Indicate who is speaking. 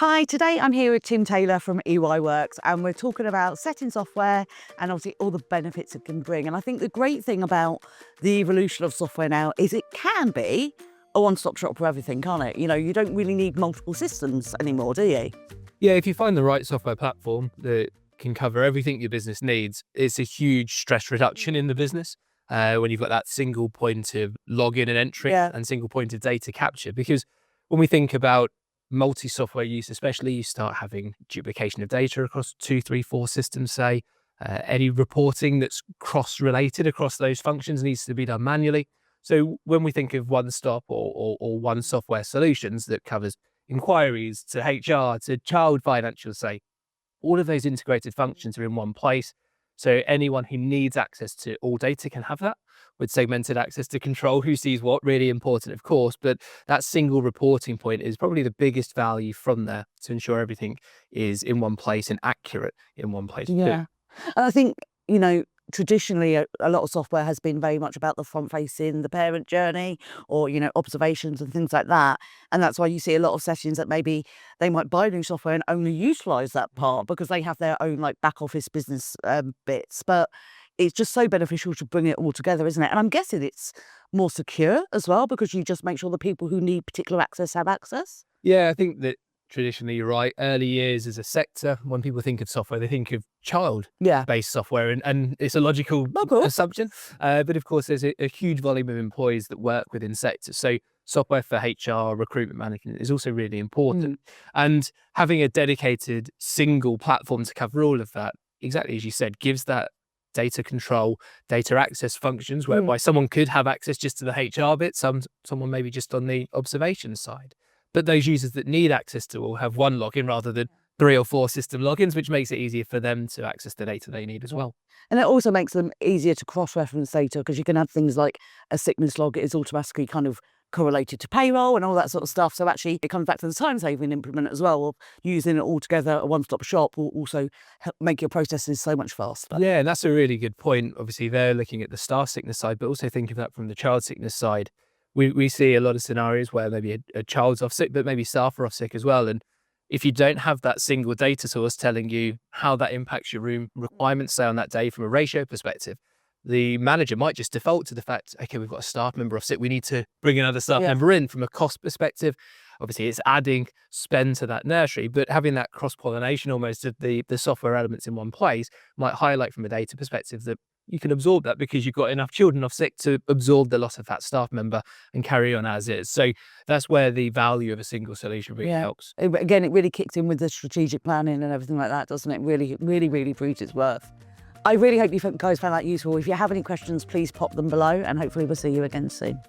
Speaker 1: Hi, today I'm here with Tim Taylor from EYworks and we're talking about setting software and obviously all the benefits it can bring. And I think the great thing about the evolution of software now is it can be a one-stop shop for everything, can't it? You know, you don't really need multiple systems anymore, do you?
Speaker 2: Yeah, if you find the right software platform that can cover everything your business needs, it's a huge stress reduction in the business when you've got that single point of login and entry and single point of data capture. Because when we think about multi-software use, especially, you start having duplication of data across 2, 3, 4 systems, say. Any reporting that's cross-related across those functions needs to be done manually. So when we think of one-stop or one software solutions that covers enquiries to HR to child financial, say, all of those integrated functions are in one place. So anyone who needs access to all data can have that, with segmented access to control who sees what. Really important, of course, but that single reporting point is probably the biggest value from there to ensure everything is in one place and accurate in one place too.
Speaker 1: And I think, you know, traditionally a lot of software has been very much about the front facing, the parent journey, or, you know, observations and things like that. And that's why you see a lot of sessions that maybe they might buy new software and only utilize that part because they have their own like back office business bits. But it's just so beneficial to bring it all together, isn't it? And I'm guessing it's more secure as well because you just make sure the people who need particular access have access.
Speaker 2: Yeah, I think that traditionally you're right. Early years as a sector, when people think of software, they think of child-based software, and it's a logical assumption. But of course, there's a huge volume of employees that work within sectors. So software for HR, recruitment management is also really important. And having a dedicated single platform to cover all of that, exactly as you said, gives that data control, data access functions, whereby someone could have access just to the HR bit, someone maybe just on the observation side. But those users that need access to all have one login rather than 3 or 4 system logins, which makes it easier for them to access the data they need as well.
Speaker 1: And it also makes them easier to cross-reference data because you can have things like a sickness log is automatically kind of correlated to payroll and all that sort of stuff. So actually it comes back to the time-saving implement as well of using it all together, a one-stop shop will also help make your processes so much faster.
Speaker 2: Yeah, and that's a really good point. Obviously, they're looking at the staff sickness side, but also think of that from the child sickness side. We see a lot of scenarios where maybe a child's off sick, but maybe staff are off sick as well. And if you don't have that single data source telling you how that impacts your room requirements, say on that day from a ratio perspective, the manager might just default to the fact, okay, we've got a staff member off sick, we need to bring another staff member in. From a cost perspective, obviously it's adding spend to that nursery, but having that cross-pollination almost of the software elements in one place might highlight from a data perspective that you can absorb that because you've got enough children off sick to absorb the loss of that staff member and carry on as is. So that's where the value of a single solution really helps.
Speaker 1: Again, it really kicks in with the strategic planning and everything like that, doesn't it? Really proves its worth. I really hope you guys found that useful. If you have any questions, please pop them below and hopefully we'll see you again soon.